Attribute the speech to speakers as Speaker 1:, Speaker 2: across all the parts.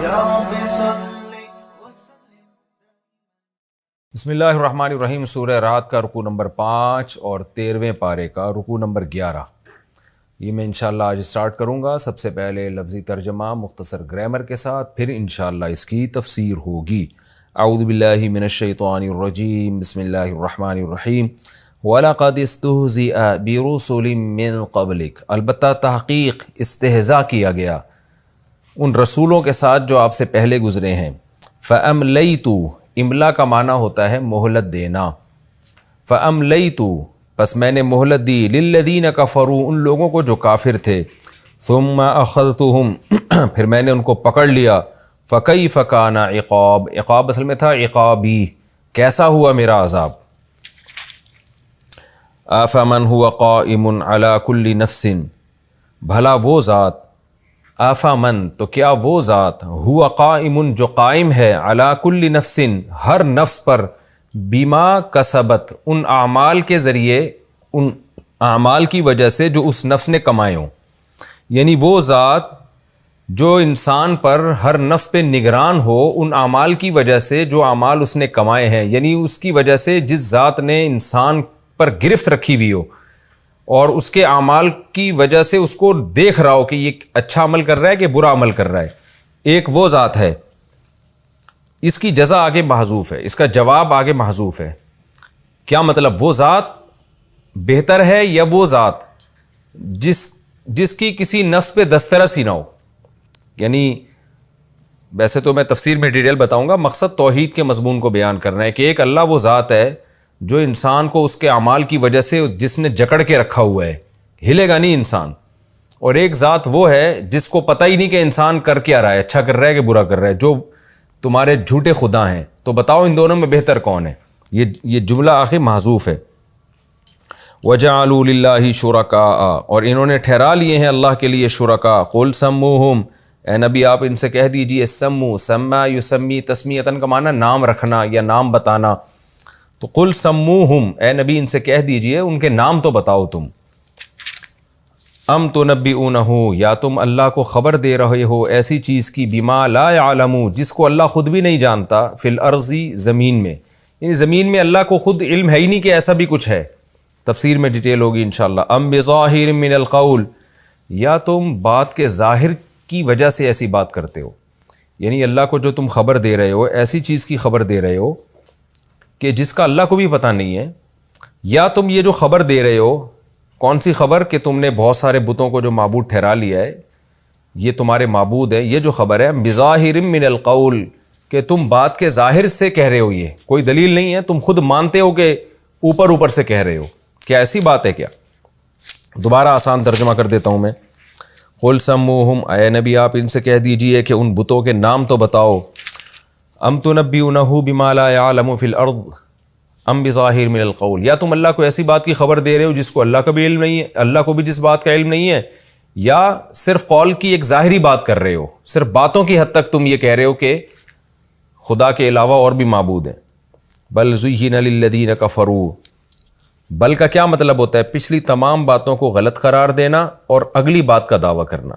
Speaker 1: یا رب صل.
Speaker 2: بسم اللہ الرحمن الرحیم. سورہ رعد کا رکوع نمبر 5 اور 13ویں پارے کا رکوع نمبر 11. یہ میں انشاءاللہ آج سٹارٹ کروں گا. سب سے پہلے لفظی ترجمہ مختصر گرامر کے ساتھ، پھر انشاءاللہ اس کی تفسیر ہوگی. اعوذ باللہ من الشیطان الرجیم. بسم اللہ الرحمن الرحیم. وَلَقَدِ اسْتُهْزِئَ بِرُسُلٍ مِّن قَبْلِكَ، البتہ تحقیق استہزاء کیا گیا ان رسولوں کے ساتھ جو آپ سے پہلے گزرے ہیں. فَأَمْلَيْتُ، املا کا معنی ہوتا ہے مہلت دینا. فَأَمْلَيْتُ، پس میں نے مہلت دی. لِلَّذِينَ كَفَرُوا، ان لوگوں کو جو کافر تھے. ثُمَّ أَخَذْتُهُمْ، پھر میں نے ان کو پکڑ لیا. فَكَيْفَ كَانَ عِقَابِ، عقاب اصل میں تھا عقابی، کیسا ہوا میرا عذاب. آفَمَنْ هُوَ قَائِمٌ عَلَى كُلِّ نَفْسٍ، بھلا وہ ذات. آفَمَنْ، تو کیا وہ ذات. ہوا قائم، جو قائم ہے. علی کل نفس، ہر نفس پر. بما کسبت، ان اعمال کے ذریعے، ان اعمال کی وجہ سے جو اس نفس نے کمائے ہوں. یعنی وہ ذات جو انسان پر ہر نفس پہ نگران ہو ان اعمال کی وجہ سے جو اعمال اس نے کمائے ہیں. یعنی اس کی وجہ سے جس ذات نے انسان پر گرفت رکھی ہوئی ہو اور اس کے اعمال کی وجہ سے اس کو دیکھ رہا ہو کہ یہ اچھا عمل کر رہا ہے کہ برا عمل کر رہا ہے. ایک وہ ذات ہے. اس کی جزا آگے محذوف ہے، اس کا جواب آگے محذوف ہے. کیا مطلب؟ وہ ذات بہتر ہے یا وہ ذات جس کی کسی نفس پہ دسترس ہی نہ ہو. یعنی ویسے تو میں تفسیر میں ڈیٹیل بتاؤں گا، مقصد توحید کے مضمون کو بیان کرنا ہے کہ ایک اللہ وہ ذات ہے جو انسان کو اس کے اعمال کی وجہ سے جس نے جکڑ کے رکھا ہوا ہے، ہلے گا نہیں انسان. اور ایک ذات وہ ہے جس کو پتہ ہی نہیں کہ انسان کر کیا رہا ہے، اچھا کر رہا ہے کہ برا کر رہا ہے، جو تمہارے جھوٹے خدا ہیں. تو بتاؤ ان دونوں میں بہتر کون ہے؟ یہ جملہ آخر محذوف ہے. وَجَعَلُوا لِلَّهِ شُرَكَاءَ، اور انہوں نے ٹھہرا لیے ہیں اللہ کے لیے شرکا. قُلْ سَمُّوهُمْ، اے نبی آپ ان سے کہہ دیجئے. سمو، سما یسمی، تسمیتاً کا معنی نام رکھنا یا نام بتانا. تو قل سموہم، اے نبی ان سے کہہ دیجئے ان کے نام تو بتاؤ تم. ام تنبئونہ، یا تم اللہ کو خبر دے رہے ہو ایسی چیز کی. بما لا یعلم، جس کو اللہ خود بھی نہیں جانتا. فی الارض، زمین میں. یعنی زمین میں اللہ کو خود علم ہے ہی نہیں کہ ایسا بھی کچھ ہے. تفسیر میں ڈیٹیل ہوگی انشاءاللہ. ام بظاہر من القول، یا تم بات کے ظاہر کی وجہ سے ایسی بات کرتے ہو. یعنی اللہ کو جو تم خبر دے رہے ہو ایسی چیز کی خبر دے رہے ہو کہ جس کا اللہ کو بھی پتہ نہیں ہے. یا تم یہ جو خبر دے رہے ہو، کون سی خبر؟ کہ تم نے بہت سارے بتوں کو جو معبود ٹھہرا لیا ہے یہ تمہارے معبود ہے. یہ جو خبر ہے بظاہر من القول، کہ تم بات کے ظاہر سے کہہ رہے ہو، یہ کوئی دلیل نہیں ہے، تم خود مانتے ہو کہ اوپر سے کہہ رہے ہو. کیا ایسی بات ہے کیا؟ دوبارہ آسان ترجمہ کر دیتا ہوں میں. قل سموہم، اے نبی آپ ان سے کہہ دیجئے کہ ان بتوں کے نام تو بتاؤ. ام تنبئونہ بما لا یعلم فی الارض ام بظاہر من القول، یا تم اللہ کو ایسی بات کی خبر دے رہے ہو جس کو اللہ کا بھی علم نہیں ہے، اللہ کو بھی جس بات کا علم نہیں ہے، یا صرف قول کی ایک ظاہری بات کر رہے ہو، صرف باتوں کی حد تک تم یہ کہہ رہے ہو کہ خدا کے علاوہ اور بھی معبود ہیں. بل زین للذین کفروا، بل کا کیا مطلب ہوتا ہے؟ پچھلی تمام باتوں کو غلط قرار دینا اور اگلی بات کا دعویٰ کرنا.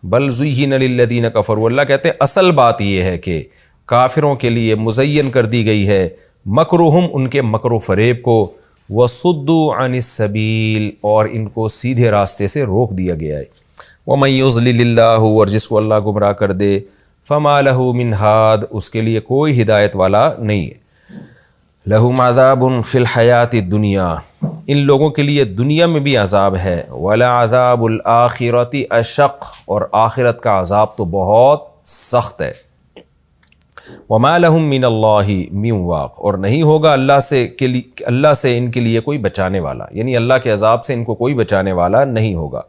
Speaker 2: بل زین للذین کفروا، اللہ کہتے ہیں اصل بات یہ ہے کہ کافروں کے لیے مزین کر دی گئی ہے مکرہم، ان کے مکر و فریب کو. وصدوا عن السبیل، اور ان کو سیدھے راستے سے روک دیا گیا ہے. ومن یضلل اللہ، اور جس کو اللہ گمراہ کر دے. فما لہ من ہاد، اس کے لیے کوئی ہدایت والا نہیں ہے. لہم عذاب فی الحیات الدنیا، ان لوگوں کے لیے دنیا میں بھی عذاب ہے. ولعذاب الآخرۃ اشق، اور آخرت کا عذاب تو بہت سخت ہے. وما لہم من اللہ من واق، اور نہیں ہوگا اللہ سے ان کے لیے کوئی بچانے والا، یعنی اللہ کے عذاب سے ان کو کوئی بچانے والا نہیں ہوگا.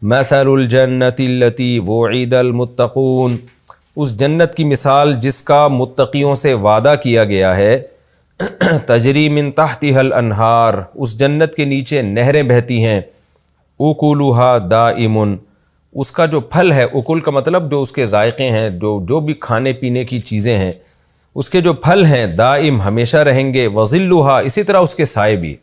Speaker 2: مثل الجنۃ التی وعد المتقون، اس جنت کی مثال جس کا متقیوں سے وعدہ کیا گیا ہے. تجری من تحتها الانہار، اس جنت کے نیچے نہریں بہتی ہیں. اکلها دائم، اس کا جو پھل ہے، اکل کا مطلب جو اس کے ذائقے ہیں، جو بھی کھانے پینے کی چیزیں ہیں اس کے جو پھل ہیں دائم ہمیشہ رہیں گے. وظلھا، اسی طرح اس کے سائے بھی.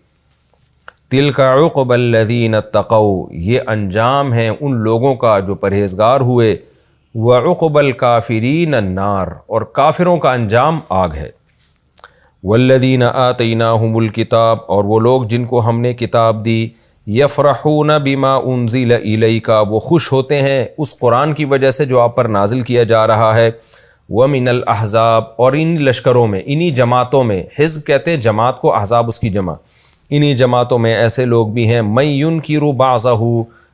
Speaker 2: تلک عقبی الذین اتقوا، یہ انجام ہے ان لوگوں کا جو پرہیزگار ہوئے. وعقب الکافرین النار، اور کافروں کا انجام آگ ہے۔ والذین آتیناہم الکتاب، اور وہ لوگ جن کو ہم نے کتاب دی، یفرحون بما انزل الیک، وہ خوش ہوتے ہیں اس قرآن کی وجہ سے جو آپ پر نازل کیا جا رہا ہے۔ ومن الاحزاب، اور ان لشکروں میں، انہی جماعتوں میں، حزب کہتے ہیں جماعت کو، احزاب اس کی جمع، انہی جماعتوں میں ایسے لوگ بھی ہیں من ینکر بعضہ،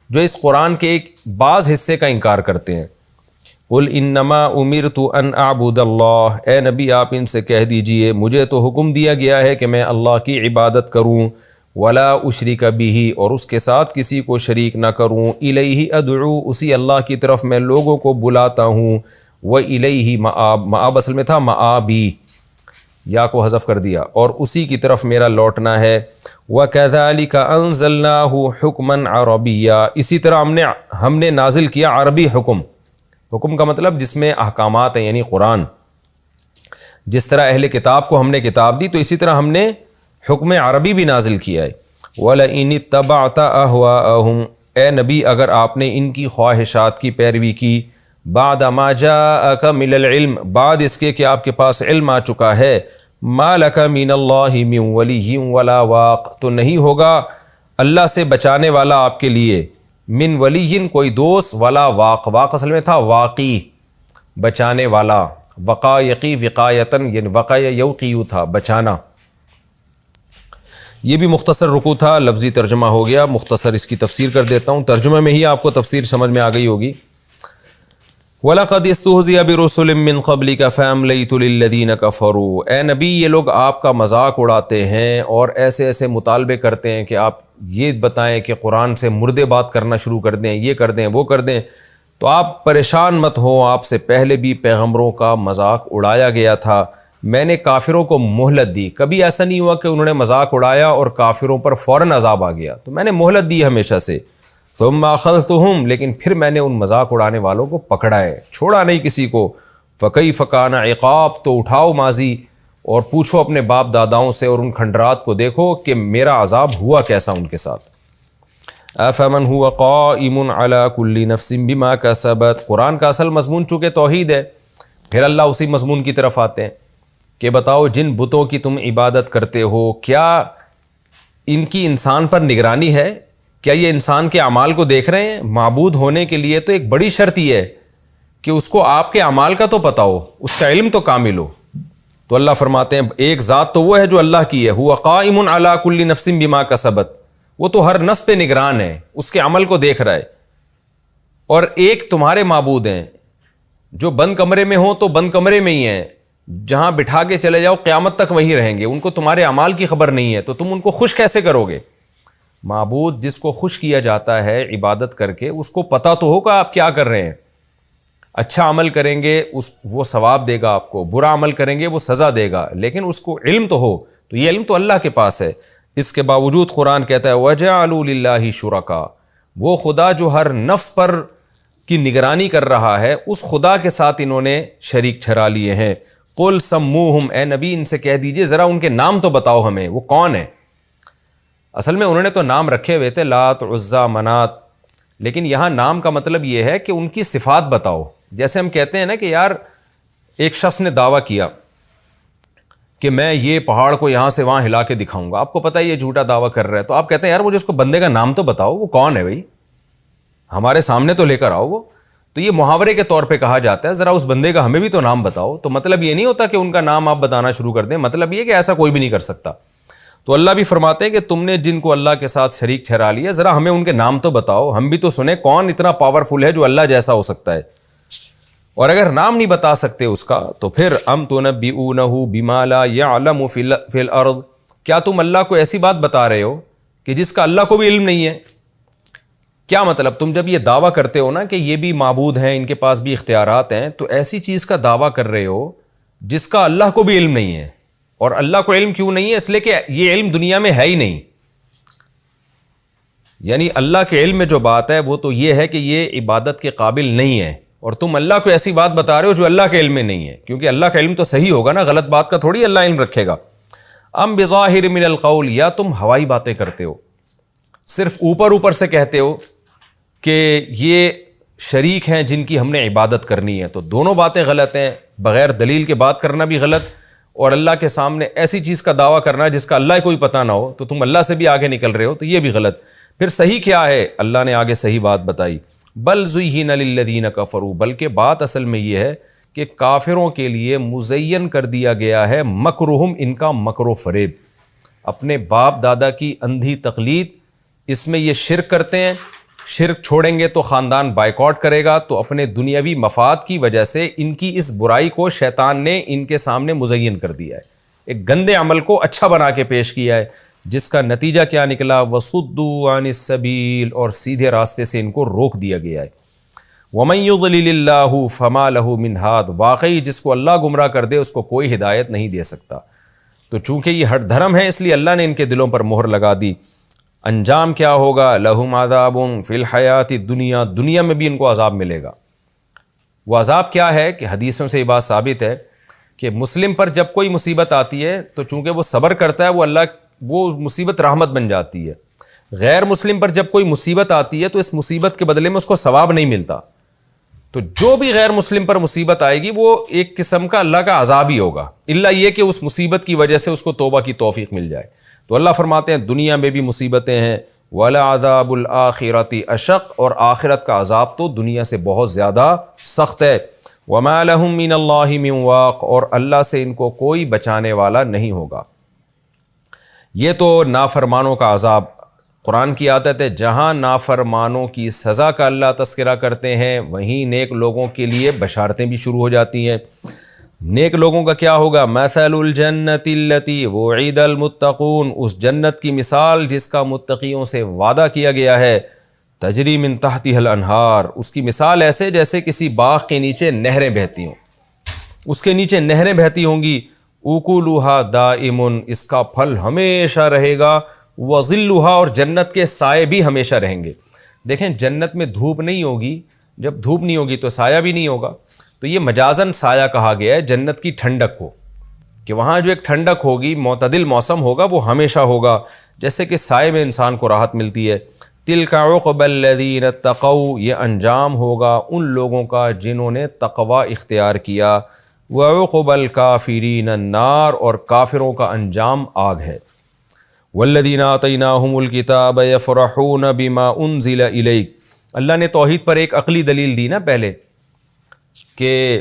Speaker 2: جو اس قرآن کے ایک بعض حصے کا انکار کرتے ہیں۔ قل انما امرت ان اعبد اللہ، اے نبی آپ ان سے کہہ دیجئے مجھے تو حکم دیا گیا ہے کہ میں اللہ کی عبادت کروں، ولا اشرک بہ، اور اس کے ساتھ کسی کو شریک نہ کروں، الیہ ادعو، اسی اللہ کی طرف میں لوگوں کو بلاتا ہوں، وَإِلَيْهِ مآب، مآب اصل میں تھا مآبی، یا کو حذف کر دیا، اور اسی کی طرف میرا لوٹنا ہے۔ وَكَذَلِكَ أَنزَلْنَاهُ حُكْمًا عَرَبِيًّا، اسی طرح ہم نے نازل کیا عربی حکم، حکم کا مطلب جس میں احکامات ہیں، یعنی قرآن۔ جس طرح اہل کتاب کو ہم نے کتاب دی تو اسی طرح ہم نے حکم عربی بھی نازل کیا ہے۔ وَلَئِنِ اتَّبَعْتَ أَهْوَاءَهُمْ، اے نبی اگر آپ نے ان کی خواہشات کی پیروی کی، بعد ما جاءک من العلم، بعد اس کے کہ آپ کے پاس علم آ چکا ہے، ما لک من اللہ من ولی ولا واق، تو نہیں ہوگا اللہ سے بچانے والا آپ کے لیے، من ولی کوئی دوست، ولا واق، واق اصل میں تھا واقی، بچانے والا، وقایقی وقایتن، یعنی وقع یوقیو تھا بچانا۔ یہ بھی مختصر رکوع تھا، لفظی ترجمہ ہو گیا، مختصر اس کی تفسیر کر دیتا ہوں، ترجمہ میں ہی آپ کو تفسیر سمجھ میں آ گئی ہوگی۔ وَلَقَدْ اسْتُهْزِئَ بِرُسُلٍ مِّن قَبْلِكَ فَأَمْلَيْتُ لِلَّذِينَ كَفَرُوا، اے نبی یہ لوگ آپ کا مذاق اڑاتے ہیں اور ایسے ایسے مطالبے کرتے ہیں کہ آپ یہ بتائیں کہ قرآن سے مردے بات کرنا شروع کر دیں، یہ کر دیں وہ کر دیں، تو آپ پریشان مت ہوں، آپ سے پہلے بھی پیغمبروں کا مذاق اڑایا گیا تھا، میں نے کافروں کو مہلت دی، کبھی ایسا نہیں ہوا کہ انہوں نے مذاق اڑایا اور کافروں پر فوراً عذاب آ گیا، تو میں نے مہلت دی ہمیشہ سے۔ ثم اخذتهم، لیکن پھر میں نے ان مذاق اڑانے والوں کو پکڑا ہے، چھوڑا نہیں کسی کو۔ فکیف کان عقاب، تو اٹھاؤ ماضی اور پوچھو اپنے باپ داداؤں سے اور ان کھنڈرات کو دیکھو کہ میرا عذاب ہوا کیسا ان کے ساتھ۔ افمن هو قائم على كل نفس بما كسبت، قرآن کا اصل مضمون چونکہ توحید ہے، پھر اللہ اسی مضمون کی طرف آتے ہیں کہ بتاؤ جن بتوں کی تم عبادت کرتے ہو کیا ان کی انسان پر نگرانی ہے؟ کیا یہ انسان کے اعمال کو دیکھ رہے ہیں؟ معبود ہونے کے لیے تو ایک بڑی شرط یہ ہے کہ اس کو آپ کے اعمال کا تو پتہ ہو، اس کا علم تو کامل ہو۔ تو اللہ فرماتے ہیں ایک ذات تو وہ ہے جو اللہ کی ہے، هو قائم علی کل نفس بما کسبت، وہ تو ہر نفس پہ نگران ہے، اس کے عمل کو دیکھ رہا ہے۔ اور ایک تمہارے معبود ہیں جو بند کمرے میں ہوں تو بند کمرے میں ہی ہیں، جہاں بٹھا کے چلے جاؤ قیامت تک وہیں رہیں گے، ان کو تمہارے اعمال کی خبر نہیں ہے، تو تم ان کو خوش کیسے کرو گے؟ معبود جس کو خوش کیا جاتا ہے عبادت کر کے، اس کو پتہ تو ہوگا آپ کیا کر رہے ہیں، اچھا عمل کریں گے وہ ثواب دے گا آپ کو، برا عمل کریں گے وہ سزا دے گا، لیکن اس کو علم تو ہو، تو یہ علم تو اللہ کے پاس ہے۔ اس کے باوجود قرآن کہتا ہے وَجَعَلُوا لِلَّهِ شُرَكَاءَ، وہ خدا جو ہر نفس پر کی نگرانی کر رہا ہے اس خدا کے ساتھ انہوں نے شریک ٹھہرا لیے ہیں۔ قُلْ سَمُّوهُمْ، اے نبی ان سے کہہ دیجئے ذرا ان کے نام تو بتاؤ ہمیں، وہ کون ہیں؟ اصل میں انہوں نے تو نام رکھے ہوئے تھے، لات، عزا، منات، لیکن یہاں نام کا مطلب یہ ہے کہ ان کی صفات بتاؤ۔ جیسے ہم کہتے ہیں نا کہ یار ایک شخص نے دعویٰ کیا کہ میں یہ پہاڑ کو یہاں سے وہاں ہلا کے دکھاؤں گا، آپ کو پتہ ہے یہ جھوٹا دعویٰ کر رہا ہے، تو آپ کہتے ہیں یار مجھے اس کو بندے کا نام تو بتاؤ، وہ کون ہے بھائی، ہمارے سامنے تو لے کر آؤ وہ۔ تو یہ محاورے کے طور پہ کہا جاتا ہے ذرا اس بندے کا ہمیں بھی تو نام بتاؤ، تو مطلب یہ نہیں ہوتا کہ ان کا نام آپ بتانا شروع کر دیں، مطلب یہ کہ ایسا کوئی بھی نہیں کر سکتا۔ تو اللہ بھی فرماتے ہیں کہ تم نے جن کو اللہ کے ساتھ شریک ٹھہرا لیا ذرا ہمیں ان کے نام تو بتاؤ، ہم بھی تو سنیں کون اتنا پاورفل ہے جو اللہ جیسا ہو سکتا ہے۔ اور اگر نام نہیں بتا سکتے اس کا تو پھر ام تنبئونہ بما لا یعلم فی الارض، کیا تم اللہ کو ایسی بات بتا رہے ہو کہ جس کا اللہ کو بھی علم نہیں ہے؟ کیا مطلب تم جب یہ دعویٰ کرتے ہو نا کہ یہ بھی معبود ہیں، ان کے پاس بھی اختیارات ہیں، تو ایسی چیز کا دعویٰ کر رہے ہو جس کا اللہ کو بھی علم نہیں ہے۔ اور اللہ کو علم کیوں نہیں ہے؟ اس لیے کہ یہ علم دنیا میں ہے ہی نہیں، یعنی اللہ کے علم میں جو بات ہے وہ تو یہ ہے کہ یہ عبادت کے قابل نہیں ہے، اور تم اللہ کو ایسی بات بتا رہے ہو جو اللہ کے علم میں نہیں ہے، کیونکہ اللہ کا علم تو صحیح ہوگا نا، غلط بات کا تھوڑی اللہ علم رکھے گا۔ ام بظاہر من القول، یا تم ہوائی باتیں کرتے ہو، صرف اوپر اوپر سے کہتے ہو کہ یہ شریک ہیں جن کی ہم نے عبادت کرنی ہے. تو دونوں باتیں غلط ہیں. بغیر دلیل کے بات کرنا بھی غلط, اور اللہ کے سامنے ایسی چیز کا دعویٰ کرنا جس کا اللہ کوئی پتہ نہ ہو تو تم اللہ سے بھی آگے نکل رہے ہو, تو یہ بھی غلط. پھر صحیح کیا ہے؟ اللہ نے آگے صحیح بات بتائی. بل زُیِّنَ لِلَّذِینَ کَفَرُوا, بلکہ بات اصل میں یہ ہے کہ کافروں کے لیے مزین کر دیا گیا ہے مکرہم, ان کا مکر و فریب, اپنے باپ دادا کی اندھی تقلید. اس میں یہ شرک کرتے ہیں, شرک چھوڑیں گے تو خاندان بائیکاٹ کرے گا, تو اپنے دنیاوی مفاد کی وجہ سے ان کی اس برائی کو شیطان نے ان کے سامنے مزین کر دیا ہے, ایک گندے عمل کو اچھا بنا کے پیش کیا ہے, جس کا نتیجہ کیا نکلا؟ وَصُدُّوا عَنِ السَّبِيلِ, اور سیدھے راستے سے ان کو روک دیا گیا ہے. وَمَن يُضْلِلِ اللَّهُ فَمَا لَهُ مِنْ هَادٍ, واقعی جس کو اللہ گمراہ کر دے اس کو کوئی ہدایت نہیں دے سکتا. تو چونکہ یہ ہٹ دھرم ہے اس لیے اللہ نے ان کے دلوں پر مہر لگا دی. انجام کیا ہوگا؟ لَهُمْ عَذَابٌ فِي الْحَيَاةِ الدُّنْيَا, دنیا میں بھی ان کو عذاب ملے گا. وہ عذاب کیا ہے کہ حدیثوں سے یہ بات ثابت ہے کہ مسلم پر جب کوئی مصیبت آتی ہے تو چونکہ وہ صبر کرتا ہے وہ مصیبت رحمت بن جاتی ہے. غیر مسلم پر جب کوئی مصیبت آتی ہے تو اس مصیبت کے بدلے میں اس کو ثواب نہیں ملتا. تو جو بھی غیر مسلم پر مصیبت آئے گی وہ ایک قسم کا اللہ کا عذاب ہی ہوگا, الا یہ کہ اس مصیبت کی وجہ سے اس کو توبہ کی توفیق مل جائے. تو اللہ فرماتے ہیں دنیا میں بھی مصیبتیں ہیں, وَلَعَذَابُ الْآخِرَةِ أَشَقُّ, اور آخرت کا عذاب تو دنیا سے بہت زیادہ سخت ہے. وَمَا لَهُم مِّنَ اللَّهِ مِن وَاقٍ, اور اللہ سے ان کو کوئی بچانے والا نہیں ہوگا. یہ تو نافرمانوں کا عذاب. قرآن کی عادت ہے جہاں نافرمانوں کی سزا کا اللہ تذکرہ کرتے ہیں وہیں نیک لوگوں کے لیے بشارتیں بھی شروع ہو جاتی ہیں. نیک لوگوں کا کیا ہوگا؟ مثل الجنت التی وعید المتقون, اس جنت کی مثال جس کا متقیوں سے وعدہ کیا گیا ہے. تجری من تحتها الانہار, اس کی مثال ایسے جیسے کسی باغ کے نیچے نہریں بہتی ہوں, اس کے نیچے نہریں بہتی ہوں گی. اکلھا دائم, اس کا پھل ہمیشہ رہے گا. وظلھا, اور جنت کے سائے بھی ہمیشہ رہیں گے. دیکھیں جنت میں دھوپ نہیں ہوگی, جب دھوپ نہیں ہوگی تو سایہ بھی نہیں ہوگا. تو یہ مجازن سایہ کہا گیا ہے جنت کی ٹھنڈک کو, کہ وہاں جو ایک ٹھنڈک ہوگی, معتدل موسم ہوگا, وہ ہمیشہ ہوگا, جیسے کہ سائے میں انسان کو راحت ملتی ہے. تلک عقبی الذین اتقوا, یہ انجام ہوگا ان لوگوں کا جنہوں نے تقوی اختیار کیا. وعقبی الکافرین النار, اور کافروں کا انجام آگ ہے. والذین آتیناہم الکتاب یفرحون بما انزل الیک, اللہ نے توحید پر ایک عقلی دلیل دی نا پہلے, کہ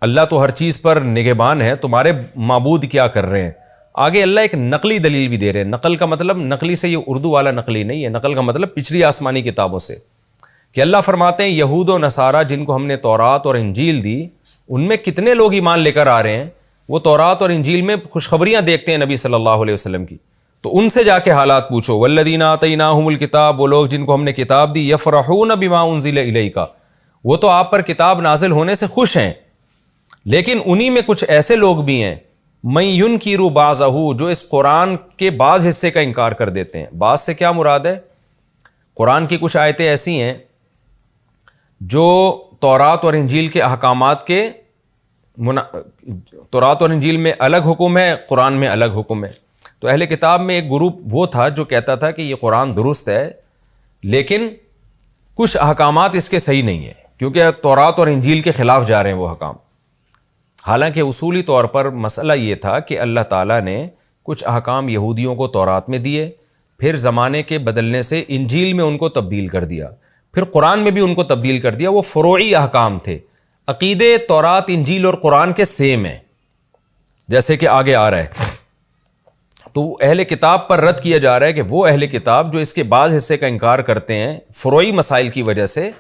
Speaker 2: اللہ تو ہر چیز پر نگہبان ہے, تمہارے معبود کیا کر رہے ہیں. آگے اللہ ایک نقلی دلیل بھی دے رہے ہیں. نقل کا مطلب, نقلی سے یہ اردو والا نقلی نہیں ہے, نقل کا مطلب پچھلی آسمانی کتابوں سے, کہ اللہ فرماتے ہیں یہود و نصارہ جن کو ہم نے تورات اور انجیل دی, ان میں کتنے لوگ ایمان لے کر آ رہے ہیں. وہ تورات اور انجیل میں خوشخبریاں دیکھتے ہیں نبی صلی اللہ علیہ وسلم کی, تو ان سے جا کے حالات پوچھو. والذین آتیناہم الکتاب, وہ لوگ جن کو ہم نے کتاب دی, یفرحون بما انزل الیک, وہ تو آپ پر کتاب نازل ہونے سے خوش ہیں, لیکن انہی میں کچھ ایسے لوگ بھی ہیں من ینکر بعضہ, جو اس قرآن کے بعض حصے کا انکار کر دیتے ہیں. بعض سے کیا مراد ہے؟ قرآن کی کچھ آیتیں ایسی ہیں جو تورات اور انجیل کے احکامات کے تورات اور انجیل میں الگ حکم ہے, قرآن میں الگ حکم ہے. تو اہل کتاب میں ایک گروپ وہ تھا جو کہتا تھا کہ یہ قرآن درست ہے, لیکن کچھ احکامات اس کے صحیح نہیں ہیں, کیونکہ تورات اور انجیل کے خلاف جا رہے ہیں وہ احکام. حالانکہ اصولی طور پر مسئلہ یہ تھا کہ اللہ تعالیٰ نے کچھ احکام یہودیوں کو تورات میں دیے, پھر زمانے کے بدلنے سے انجیل میں ان کو تبدیل کر دیا, پھر قرآن میں بھی ان کو تبدیل کر دیا. وہ فروعی احکام تھے. عقیدے تورات, انجیل اور قرآن کے سیم ہیں, جیسے کہ آگے آ رہا ہے. تو اہل کتاب پر رد کیا جا رہا ہے کہ وہ اہل کتاب جو اس کے بعض حصے کا انکار کرتے ہیں فروعی مسائل کی وجہ سے,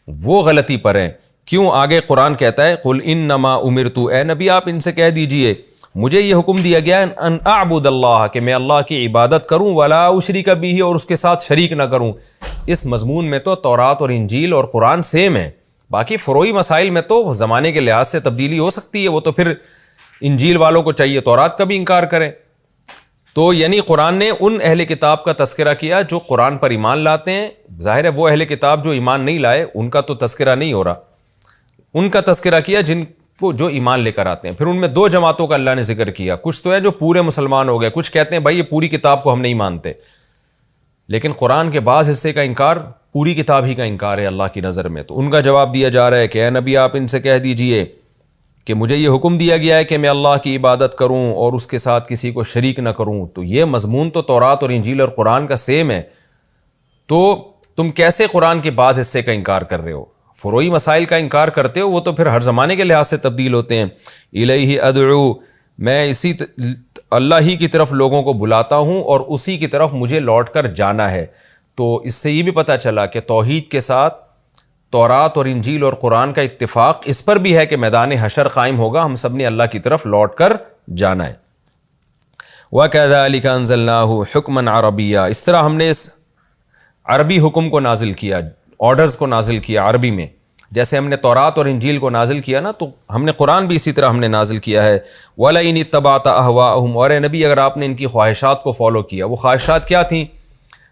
Speaker 2: وہ غلطی پر ہیں. کیوں؟ آگے قرآن کہتا ہے قل انما امرت, اے نبی آپ ان سے کہہ دیجئے مجھے یہ حکم دیا گیا ان اعبد اللہ, کہ میں اللہ کی عبادت کروں, ولا اشرک بہ, اور اس کے ساتھ شریک نہ کروں. اس مضمون میں تو تورات اور انجیل اور قرآن سیم ہے. باقی فروعی مسائل میں تو زمانے کے لحاظ سے تبدیلی ہو سکتی ہے, وہ تو پھر انجیل والوں کو چاہیے تورات کا بھی انکار کریں. تو یعنی قرآن نے ان اہل کتاب کا تذکرہ کیا جو قرآن پر ایمان لاتے ہیں. ظاہر ہے وہ اہل کتاب جو ایمان نہیں لائے ان کا تو تذکرہ نہیں ہو رہا, ان کا تذکرہ کیا جن کو جو ایمان لے کر آتے ہیں. پھر ان میں دو جماعتوں کا اللہ نے ذکر کیا. کچھ تو ہے جو پورے مسلمان ہو گئے, کچھ کہتے ہیں بھائی یہ پوری کتاب کو ہم نہیں مانتے, لیکن قرآن کے بعض حصے کا انکار پوری کتاب ہی کا انکار ہے اللہ کی نظر میں. تو ان کا جواب دیا جا رہا ہے کہ اے نبی آپ ان سے کہہ دیجئے کہ مجھے یہ حکم دیا گیا ہے کہ میں اللہ کی عبادت کروں اور اس کے ساتھ کسی کو شریک نہ کروں. تو یہ مضمون تو تورات اور انجیل اور قرآن کا سیم ہے, تو تم کیسے قرآن کے بعض حصے کا انکار کر رہے ہو؟ فروعی مسائل کا انکار کرتے ہو, وہ تو پھر ہر زمانے کے لحاظ سے تبدیل ہوتے ہیں. الیہ ادعو, میں اسی اللہ ہی کی طرف لوگوں کو بلاتا ہوں اور اسی کی طرف مجھے لوٹ کر جانا ہے. تو اس سے یہ بھی پتہ چلا کہ توحید کے ساتھ تورات اور انجیل اور قرآن کا اتفاق اس پر بھی ہے کہ میدان حشر قائم ہوگا, ہم سب نے اللہ کی طرف لوٹ کر جانا ہے. وَكَذَلِكَ أَنزَلْنَاهُ حُكْمًا عَرَبِيًّا, اس طرح ہم نے اس عربی حکم کو نازل کیا, آرڈرز کو نازل کیا عربی میں. جیسے ہم نے تورات اور انجیل کو نازل کیا نا, تو ہم نے قرآن بھی اسی طرح ہم نے نازل کیا ہے. وَلَئِنِ اتَّبَعْتَ أَهْوَاءَهُمْ, اور اے نبی اگر آپ نے ان کی خواہشات کو فالو کیا. وہ خواہشات کیا تھیں؟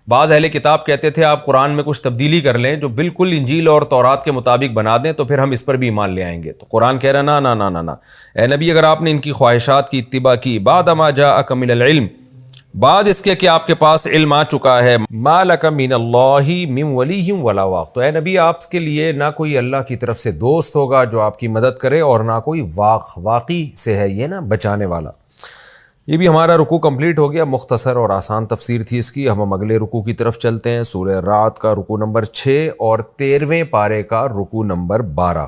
Speaker 2: بعض اہل کتاب کہتے تھے آپ قرآن میں کچھ تبدیلی کر لیں جو بالکل انجیل اور تورات کے مطابق بنا دیں تو پھر ہم اس پر بھی ایمان لے آئیں گے. تو قرآن کہہ رہا نا نا نا نا نا, اے نبی اگر آپ نے ان کی خواہشات کی اتباع کی, بعد ما جاءک من العلم, بعد اس کے کہ آپ کے پاس علم آ چکا ہے, ما لک من اللہ من ولی ولا واق, تو اے نبی آپ کے لیے نہ کوئی اللہ کی طرف سے دوست ہوگا جو آپ کی مدد کرے اور نہ کوئی واقعی سے ہے یہ نا بچانے والا. یہ بھی ہمارا رکوع کمپلیٹ ہو گیا. مختصر اور آسان تفسیر تھی اس کی. ہم اب اگلے رکوع کی طرف چلتے ہیں. سورہ رعد کا رکوع نمبر 6 اور 13ویں پارے کا رکوع نمبر 12.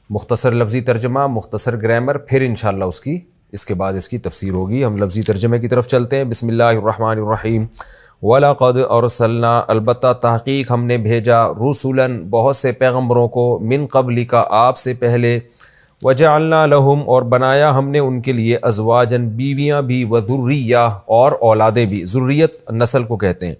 Speaker 2: مختصر لفظی ترجمہ, مختصر گرامر, پھر انشاءاللہ اس کے بعد اس کی تفسیر ہوگی. ہم لفظی ترجمے کی طرف چلتے ہیں. بسم اللہ الرحمن الرحیم. وَلَقَدْ أَرْسَلْنَا, البتہ تحقیق ہم نے بھیجا, رُسُلًا بہت سے پیغمبروں کو, من قبلک آپ سے پہلے, وَجَعَلْنَا لَهُمْ اور بنایا ہم نے ان کے لیے, ازواجاً بیویاں بھی, وذریہ اور اولادیں بھی, ذریت نسل کو کہتے ہیں.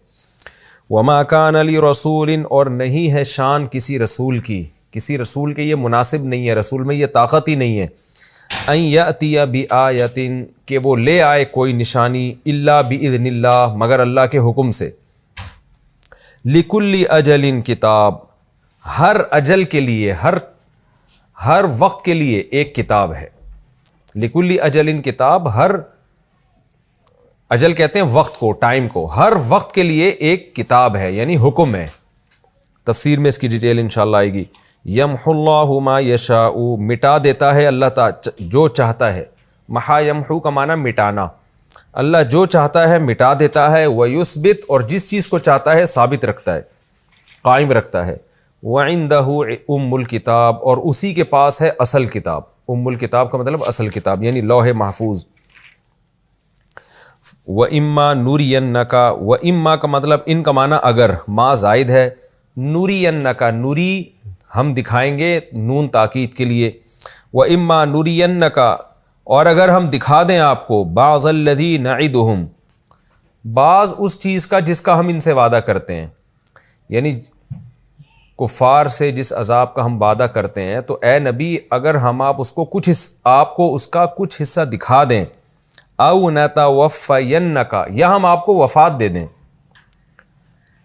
Speaker 2: وَمَا كَانَ لِرَسُولٍ اور نہیں ہے شان کسی رسول کی, کسی رسول کے یہ مناسب نہیں ہے, رسول میں یہ طاقت ہی نہیں ہے, ان یأتی بآیۃ کہ وہ لے آئے کوئی نشانی, الا بإذن اللہ مگر اللہ کے حکم سے. لکل اجل کتاب, ہر اجل کے لیے, ہر وقت کے لیے ایک کتاب ہے. لکل اجل کتاب, ہر اجل کہتے ہیں وقت کو, ٹائم کو, ہر وقت کے لیے ایک کتاب ہے یعنی حکم ہے. تفسیر میں اس کی ڈیٹیل انشاءاللہ آئے گی. یمح اللہ ما یشاء, مٹا دیتا ہے اللہ تعالی جو چاہتا ہے. محا یمحو کا معنی مٹانا, اللہ جو چاہتا ہے مٹا دیتا ہے. ویثبت اور جس چیز کو چاہتا ہے ثابت رکھتا ہے, قائم رکھتا ہے. وَعِندَهُ ام الکتاب اور اسی کے پاس ہے اصل کتاب. ام الکتاب کا مطلب اصل کتاب یعنی لوح محفوظ. وَإِمَّا نُرِيَنَّكَ, وَإِمَّا کا مطلب ان کا معنی اگر, ما زائد ہے, نُرِيَنَّكَ نوری ہم دکھائیں گے, نون تاکید کے لیے. وَإِمَّا نُرِيَنَّكَ اور اگر ہم دکھا دیں آپ کو, بعض الذی نعدہم بعض اس چیز کا جس کا ہم ان سے وعدہ کرتے ہیں, یعنی کفار سے جس عذاب کا ہم وعدہ کرتے ہیں, تو اے نبی اگر ہم آپ کو اس کا کچھ حصہ دکھا دیں, او نتوفینک یا ہم آپ کو وفات دے دیں.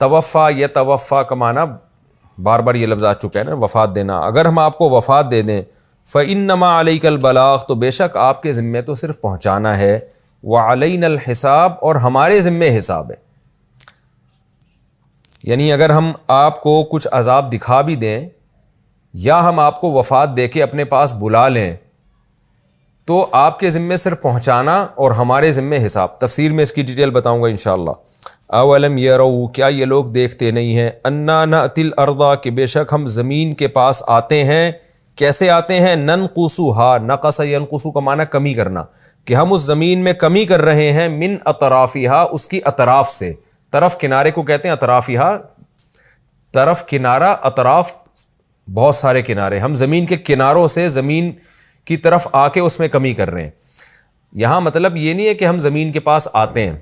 Speaker 2: توفا یا توفا کا معنی بار بار یہ لفظ آ چکا ہے نا, وفات دینا. اگر ہم آپ کو وفات دے دیں, فإنما علیک البلاغ تو بے شک آپ کے ذمے تو صرف پہنچانا ہے. وعلینا الحساب اور ہمارے ذمے حساب ہے. یعنی اگر ہم آپ کو کچھ عذاب دکھا بھی دیں یا ہم آپ کو وفات دے کے اپنے پاس بلا لیں تو آپ کے ذمے صرف پہنچانا اور ہمارے ذمے حساب. تفسیر میں اس کی ڈیٹیل بتاؤں گا انشاءاللہ. اولم یروا کیا یہ لوگ دیکھتے نہیں ہیں, انا نأتی الارض کہ بے شک ہم زمین کے پاس آتے ہیں. کیسے آتے ہیں؟ ننقصها, نقص ینقص کا معنی کمی کرنا, کہ ہم اس زمین میں کمی کر رہے ہیں, من اطرافها اس کی اطراف سے. طرف کنارے کو کہتے ہیں اطرافها, طرف کنارہ, اطراف بہت سارے کنارے. ہم زمین کے کناروں سے زمین کی طرف آ کے اس میں کمی کر رہے ہیں. یہاں مطلب یہ نہیں ہے کہ ہم زمین کے پاس آتے ہیں.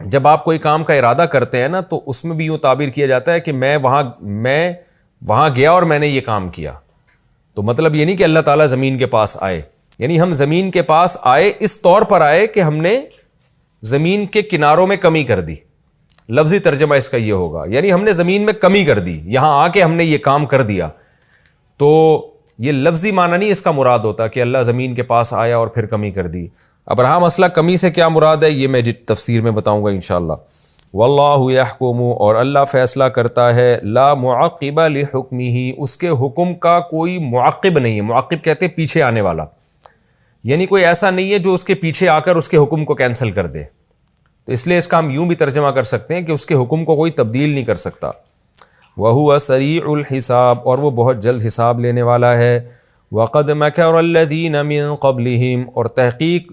Speaker 2: جب آپ کوئی کام کا ارادہ کرتے ہیں نا تو اس میں بھی یوں تعبیر کیا جاتا ہے کہ میں وہاں گیا اور میں نے یہ کام کیا. تو مطلب یہ نہیں کہ اللہ تعالیٰ زمین کے پاس آئے, یعنی ہم زمین کے پاس آئے اس طور پر آئے کہ ہم نے زمین کے کناروں میں کمی کر دی. لفظی ترجمہ اس کا یہ ہوگا, یعنی ہم نے زمین میں کمی کر دی, یہاں آ کے ہم نے یہ کام کر دیا. تو یہ لفظی معنی نہیں اس کا مراد ہوتا کہ اللہ زمین کے پاس آیا اور پھر کمی کر دی. اب رہا مسئلہ کمی سے کیا مراد ہے, یہ میں تفسیر میں بتاؤں گا انشاءاللہ. واللہ یحکم، اور اللہ فیصلہ کرتا ہے، لا معقب لحکمہ، اس کے حکم کا کوئی معقب نہیں ہے۔ معقب کہتے ہیں پیچھے آنے والا، یعنی کوئی ایسا نہیں ہے جو اس کے پیچھے آ کر اس کے حکم کو کینسل کر دے۔ تو اس لیے اس کا ہم یوں بھی ترجمہ کر سکتے ہیں کہ اس کے حکم کو کوئی تبدیل نہیں کر سکتا۔ وَهُوَ سَرِيعُ الْحِسَاب، اور وہ بہت جلد حساب لینے والا ہے۔ وَقَدْ مَكَرَ الَّذِينَ مِن قَبْلِهِمْ، اور تحقیق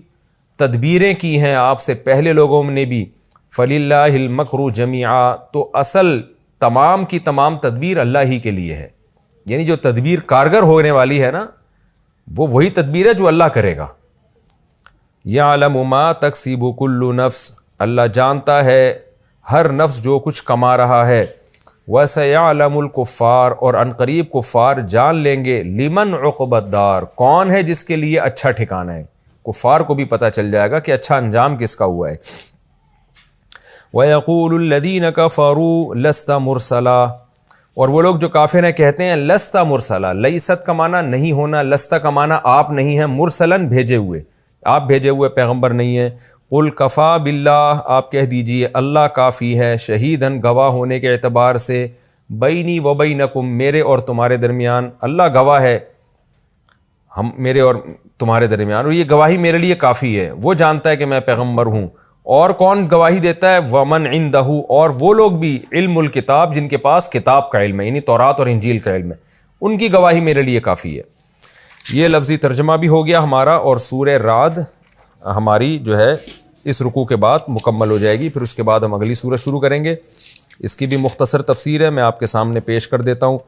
Speaker 2: تدبیریں کی ہیں آپ سے پہلے لوگوں نے بھی۔ فَلِلَّهِ الْمَكْرُ جَمِيعًا، تو اصل تمام کی تمام تدبیر اللہ ہی کے لیے ہے، یعنی جو تدبیر کارگر ہونے والی ہے نا، وہ وہی تدبیر ہے جو اللہ کرے گا۔ یعلم ما تکسب کل نفس، اللہ جانتا ہے ہر نفس جو کچھ کما رہا ہے۔ وسیعلم الکفار، اور عنقریب کفار جان لیں گے، لمن عقبی الدار، کون ہے جس کے لیے اچھا ٹھکانہ ہے۔ کفار کو بھی پتہ چل جائے گا کہ اچھا انجام کس کا ہوا ہے۔ وَيَقُولُ الَّذِينَ كَفَرُوا لَسْتَ مُرْسَلًا، اور وہ لوگ جو کافر ہیں کہتے ہیں لست مرسلا، لیست کا معنی نہیں ہونا، لست کا معنی آپ نہیں ہیں، مرسلن بھیجے ہوئے، آپ بھیجے ہوئے پیغمبر نہیں ہیں۔ قل کفا باللہ، آپ کہہ دیجئے اللہ کافی ہے، شہیدن گواہ ہونے کے اعتبار سے، بینی و بینکم، میرے اور تمہارے درمیان، اللہ گواہ ہے ہم میرے اور تمہارے درمیان، اور یہ گواہی میرے لیے کافی ہے، وہ جانتا ہے کہ میں پیغمبر ہوں۔ اور کون گواہی دیتا ہے؟ ومن عندہ، اور وہ لوگ بھی، علم الکتاب، جن کے پاس کتاب کا علم ہے، یعنی تورات اور انجیل کا علم ہے، ان کی گواہی میرے لیے کافی ہے۔ یہ لفظی ترجمہ بھی ہو گیا ہمارا، اور سورہ رعد ہماری جو ہے اس رکوع کے بعد مکمل ہو جائے گی، پھر اس کے بعد ہم اگلی سورت شروع کریں گے۔ اس کی بھی مختصر تفسیر ہے، میں آپ کے سامنے پیش کر دیتا ہوں۔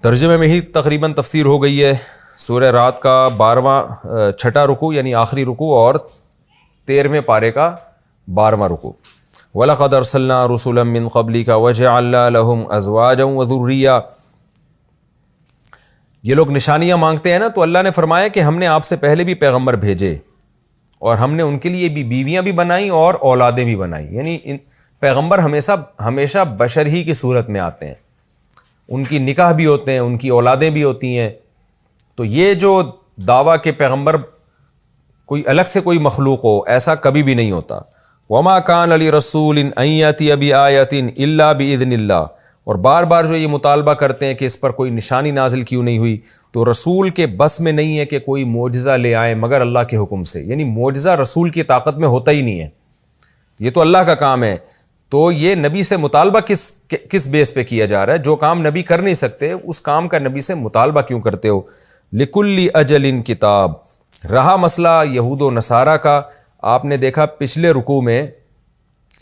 Speaker 2: ترجمے میں ہی تقریباً تفسیر ہو گئی ہے۔ سورہ رعد کا 12واں چھٹا رکوع یعنی آخری رکوع، اور 13ویں پارے کا 12واں رکوع۔ وَلَقَدْ أَرْسَلْنَا رُسُلًا مِّن قَبْلِكَ وَجَعَلْنَا لَهُمْ أَزْوَاجًا وَذُرِّيَّةً، یہ لوگ نشانیاں مانگتے ہیں نا، تو اللہ نے فرمایا کہ ہم نے آپ سے پہلے بھی پیغمبر بھیجے، اور ہم نے ان کے لیے بھی بیویاں بھی بنائیں اور اولادیں بھی بنائیں، یعنی پیغمبر ہمیشہ بشر ہی کی صورت میں آتے ہیں، ان کی نکاح بھی ہوتے ہیں، ان کی اولادیں بھی ہوتی ہیں۔ تو یہ جو دعویٰ کہ پیغمبر کوئی الگ سے کوئی مخلوق ہو، ایسا کبھی بھی نہیں ہوتا۔ وما کان لرسول ان یاتی بآیۃ الا باذن اللہ، اور بار بار جو یہ مطالبہ کرتے ہیں کہ اس پر کوئی نشانی نازل کیوں نہیں ہوئی، تو رسول کے بس میں نہیں ہے کہ کوئی معجزہ لے آئیں مگر اللہ کے حکم سے، یعنی معجزہ رسول کی طاقت میں ہوتا ہی نہیں ہے، یہ تو اللہ کا کام ہے۔ تو یہ نبی سے مطالبہ کس بیس پہ کیا جا رہا ہے؟ جو کام نبی کر نہیں سکتے اس کام کا نبی سے مطالبہ کیوں کرتے ہو؟ لکل اجل کتاب، رہا مسئلہ یہود و نصارہ کا، آپ نے دیکھا پچھلے رکوع میں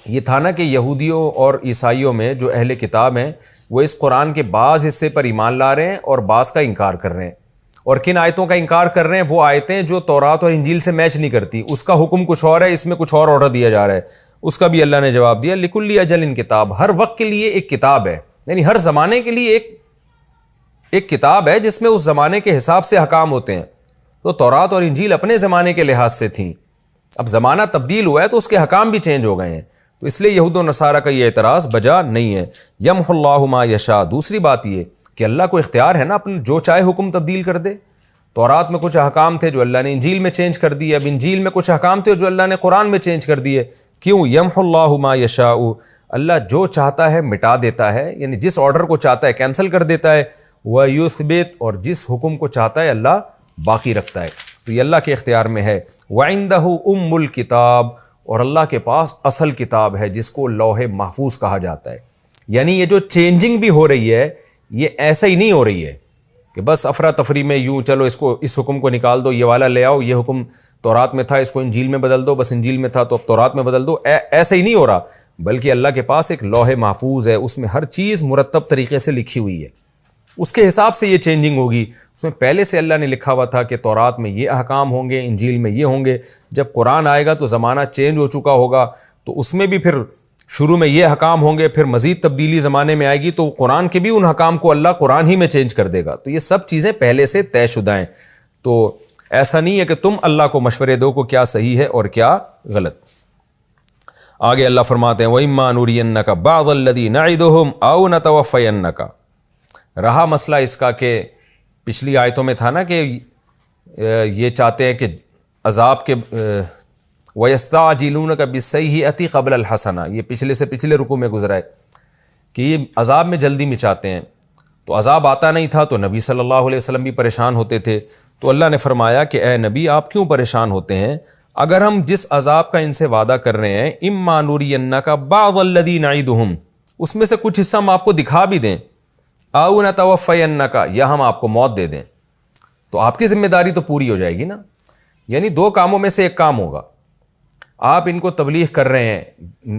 Speaker 2: یہ تھا نا کہ یہودیوں اور عیسائیوں میں جو اہل کتاب ہیں وہ اس قرآن کے بعض حصے پر ایمان لا رہے ہیں اور بعض کا انکار کر رہے ہیں۔ اور کن آیتوں کا انکار کر رہے ہیں؟ وہ آیتیں جو تورات اور انجیل سے میچ نہیں کرتی، اس کا حکم کچھ اور ہے، اس میں کچھ اور آرڈر دیا جا رہا ہے، اس کا بھی اللہ نے جواب دیا۔ لکل اجل کتاب، ہر وقت کے لیے ایک کتاب ہے، یعنی ہر زمانے کے لیے ایک کتاب ہے جس میں اس زمانے کے حساب سے احکام ہوتے ہیں۔ تو تورات اور انجیل اپنے زمانے کے لحاظ سے تھیں، اب زمانہ تبدیل ہوا ہے تو اس کے حکام بھی چینج ہو گئے ہیں، تو اس لیے یہود و نصارہ کا یہ اعتراض بجا نہیں ہے۔ یمح اللہ ما یشاء، دوسری بات یہ کہ اللہ کو اختیار ہے نا اپنے جو چاہے حکم تبدیل کر دے۔ تورات میں کچھ احکام تھے جو اللہ نے انجیل میں چینج کر دیے، اب انجیل میں کچھ احکام تھے جو اللہ نے قرآن میں چینج کر دیے۔ کیوں؟ یمح اللہ ما یشاء، اللہ جو چاہتا ہے مٹا دیتا ہے، یعنی جس آرڈر کو چاہتا ہے کینسل کر دیتا ہے، وَيُثْبِتُ، اور جس حکم کو چاہتا ہے اللہ باقی رکھتا ہے، تو یہ اللہ کے اختیار میں ہے۔ وَعِندَهُ أُمُّ الْكِتَابِ، اور اللہ کے پاس اصل کتاب ہے جس کو لوح محفوظ کہا جاتا ہے۔ یعنی یہ جو چینجنگ بھی ہو رہی ہے یہ ایسا ہی نہیں ہو رہی ہے کہ بس افراتفری میں یوں چلو اس حکم کو نکال دو، یہ والا لے آؤ، یہ حکم تورات میں تھا اس کو انجیل میں بدل دو، بس انجیل میں تھا تو اب تورات میں بدل دو، ایسا ہی نہیں ہو رہا، بلکہ اللہ کے پاس ایک لوح محفوظ ہے، اس میں ہر چیز مرتب طریقے سے لکھی ہوئی ہے، اس کے حساب سے یہ چینجنگ ہوگی۔ اس میں پہلے سے اللہ نے لکھا ہوا تھا کہ تورات میں یہ احکام ہوں گے، انجیل میں یہ ہوں گے، جب قرآن آئے گا تو زمانہ چینج ہو چکا ہوگا، تو اس میں بھی پھر شروع میں یہ احکام ہوں گے، پھر مزید تبدیلی زمانے میں آئے گی تو قرآن کے بھی ان احکام کو اللہ قرآن ہی میں چینج کر دے گا، تو یہ سب چیزیں پہلے سے طے شدہ ہیں۔ تو ایسا نہیں ہے کہ تم اللہ کو مشورے دو کو کیا صحیح ہے اور کیا غلط۔ آگے اللہ فرماتے ہیں وَإِمَّا نُرِيَنَّكَ بَعْضَ الَّذِي نَعِدُهُمْ أَوْ نَتَوَفَّيَنَّكَ، رہا مسئلہ اس کا کہ پچھلی آیتوں میں تھا نا کہ یہ چاہتے ہیں کہ وَيَسْتَعْجِلُونَكَ بِالسَّيِّئَةِ قَبْلَ الْحَسَنَةِ، یہ پچھلے سے پچھلے رکوع میں گزرا ہے کہ یہ عذاب میں جلدی مچاتے ہیں. تو عذاب آتا نہیں تھا تو نبی صلی اللہ علیہ وسلم بھی پریشان ہوتے تھے. تو اللہ نے فرمایا کہ اے نبی آپ کیوں پریشان ہوتے ہیں؟ اگر ہم جس عذاب کا ان سے وعدہ کر رہے ہیں اِمَّا نُرِيَنَّكَ بَعْضَ الَّذِي نَعِدُهُمْ، اس میں سے کچھ حصہ ہم آپ کو دکھا بھی دیں، أَوْ نَتَوَفَّيَنَّكَ، یا ہم آپ کو موت دے دیں، تو آپ کی ذمہ داری تو پوری ہو جائے گی نا. یعنی دو کاموں میں سے ایک کام ہوگا. آپ ان کو تبلیغ کر رہے ہیں،